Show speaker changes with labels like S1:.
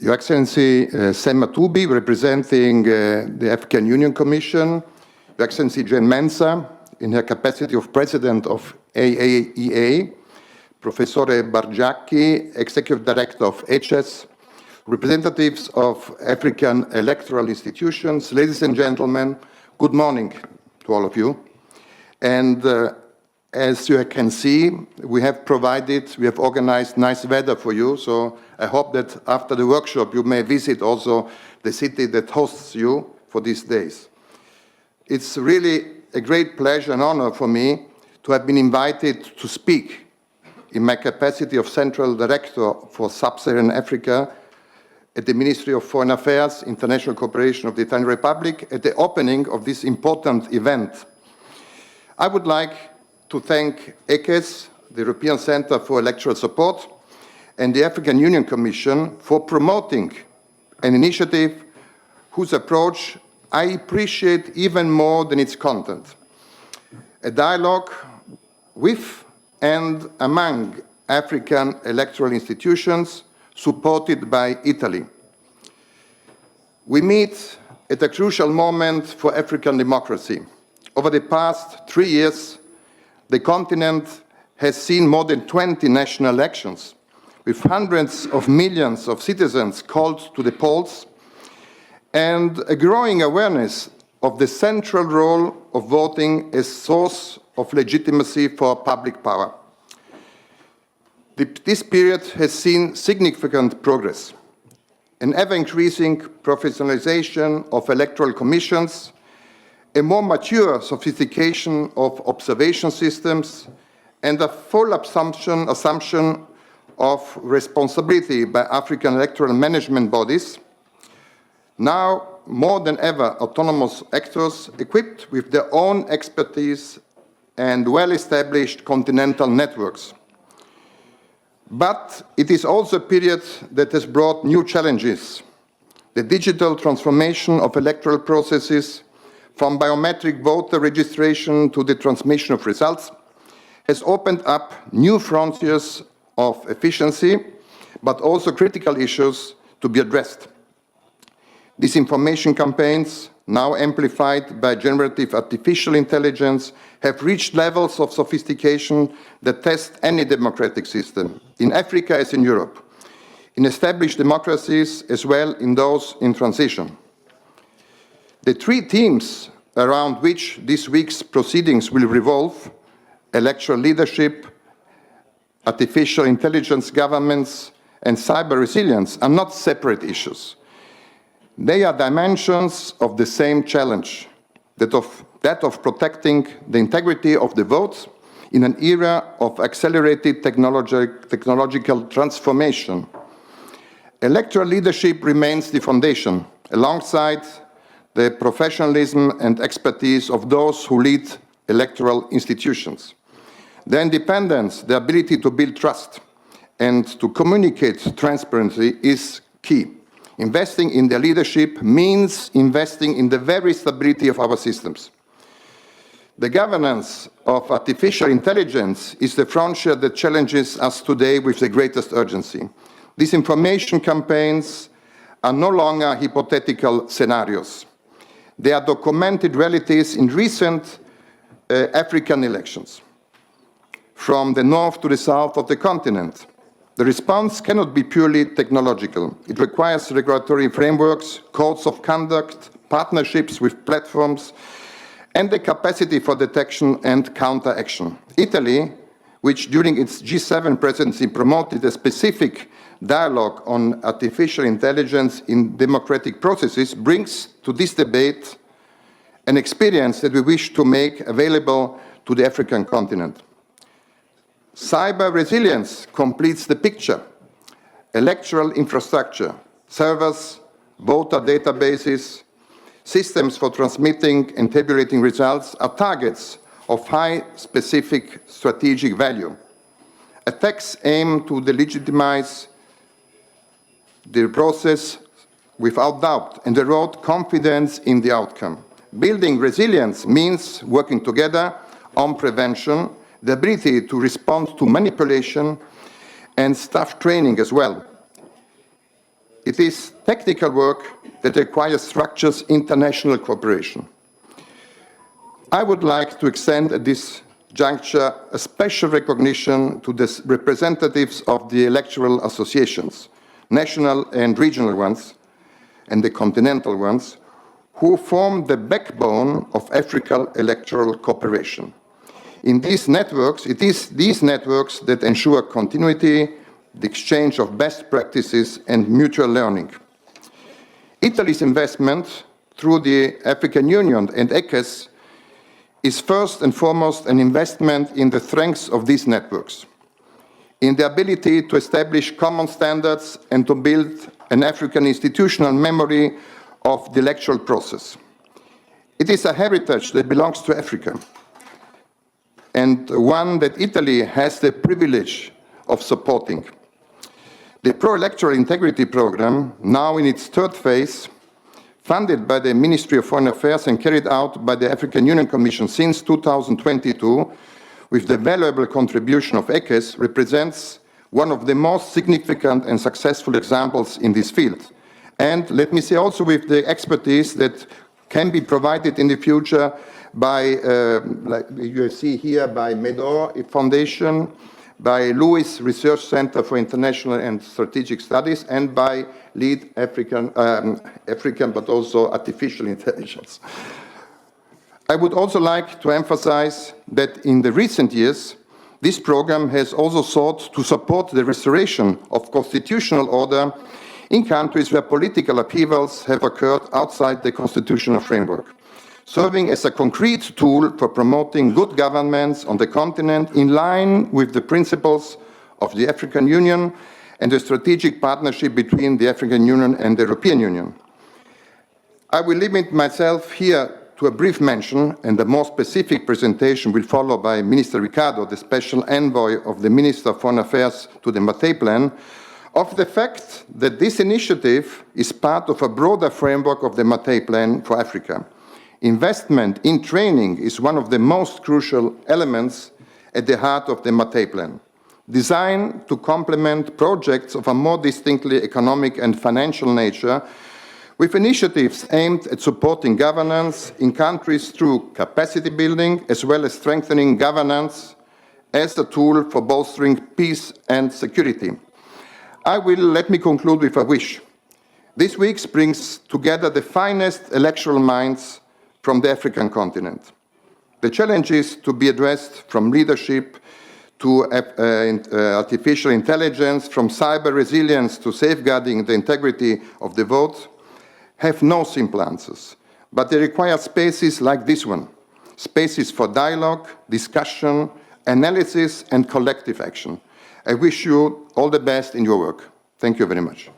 S1: Your Excellency Sema Toubi, representing the African Union Commission, Your Excellency Jane Mensah, in her capacity of President of AAEA, Professor Bargiacchi, Executive Director of HS, representatives of African electoral institutions, ladies and gentlemen, good morning to all of you. And as you can see, we have organized nice weather for you, so I hope that after the workshop you may visit also the city that hosts you for these days. It's really a great pleasure and honor for me to have been invited to speak in my capacity of Central Director for Sub-Saharan Africa at the Ministry of Foreign Affairs, International Cooperation of the Italian Republic at the opening of this important event. I would like to thank ECES, the European Centre for Electoral Support, and the African Union Commission for promoting an initiative whose approach I appreciate even more than its content. A dialogue with and among African electoral institutions supported by Italy. We meet at a crucial moment for African democracy. Over the past 3 years, the continent has seen more than 20 national elections, with hundreds of millions of citizens called to the polls, and a growing awareness of the central role of voting as source of legitimacy for public power. This period has seen significant progress, an ever-increasing professionalization of electoral commissions, a more mature sophistication of observation systems, and a full assumption of responsibility by African electoral management bodies, now more than ever autonomous actors equipped with their own expertise and well-established continental networks. But it is also a period that has brought new challenges. The digital transformation of electoral processes, from biometric voter registration to the transmission of results, has opened up new frontiers of efficiency, but also critical issues to be addressed. Disinformation campaigns, now amplified by generative artificial intelligence, have reached levels of sophistication that test any democratic system, in Africa as in Europe, in established democracies as well in those in transition. The three themes around which this week's proceedings will revolve, electoral leadership, artificial intelligence governments, and cyber resilience, are not separate issues. They are dimensions of the same challenge, that of protecting the integrity of the vote in an era of accelerated technological transformation. Electoral leadership remains the foundation, alongside the professionalism and expertise of those who lead electoral institutions. Their independence, the ability to build trust and to communicate transparently is key. Investing in their leadership means investing in the very stability of our systems. The governance of artificial intelligence is the frontier that challenges us today with the greatest urgency. Disinformation campaigns are no longer hypothetical scenarios. They are documented realities in recent African elections, from the north to the south of the continent. The response cannot be purely technological. It requires regulatory frameworks, codes of conduct, partnerships with platforms, and the capacity for detection and counteraction. Italy, which during its G7 presidency promoted a specific dialogue on artificial intelligence in democratic processes, brings to this debate an experience that we wish to make available to the African continent. Cyber resilience completes the picture. Electoral infrastructure, servers, voter databases, systems for transmitting and tabulating results are targets of high specific strategic value. Attacks aim to delegitimize the process without doubt and erode confidence in the outcome. Building resilience means working together on prevention, the ability to respond to manipulation, and staff training as well. It is technical work that requires structures international cooperation. I would like to extend at this juncture a special recognition to the representatives of the electoral associations, national and regional ones, and the continental ones, who form the backbone of African electoral cooperation. In these networks, it is these networks that ensure continuity, the exchange of best practices, and mutual learning. Italy's investment through the African Union and ECAS is first and foremost an investment in the strengths of these networks, in the ability to establish common standards and to build an African institutional memory of the electoral process. It is a heritage that belongs to Africa, and one that Italy has the privilege of supporting. The Pro-Electoral Integrity Program, now in its third phase, funded by the Ministry of Foreign Affairs and carried out by the African Union Commission since 2022, with the valuable contribution of ECAS, represents one of the most significant and successful examples in this field. And let me say also with the expertise that can be provided in the future by, like you see here, by Medor Foundation, by Lewis Research Center for International and Strategic Studies, and by Lead African, but also Artificial Intelligence. I would also like to emphasize that in the recent years, this program has also sought to support the restoration of constitutional order in countries where political upheavals have occurred outside the constitutional framework, serving as a concrete tool for promoting good governance on the continent in line with the principles of the African Union and the strategic partnership between the African Union and the European Union. I will limit myself here to a brief mention, and a more specific presentation will follow by Minister Ricardo, the special envoy of the Minister of Foreign Affairs to the Mattei Plan, of the fact that this initiative is part of a broader framework of the Mattei Plan for Africa. Investment in training is one of the most crucial elements at the heart of the Mattei Plan, designed to complement projects of a more distinctly economic and financial nature, with initiatives aimed at supporting governance in countries through capacity building, as well as strengthening governance as a tool for bolstering peace and security. Let me conclude with a wish. This week brings together the finest electoral minds from the African continent. The challenges to be addressed, from leadership to artificial intelligence, from cyber resilience to safeguarding the integrity of the vote, have no simple answers, but they require spaces like this one, spaces for dialogue, discussion, analysis, and collective action. I wish you all the best in your work. Thank you very much.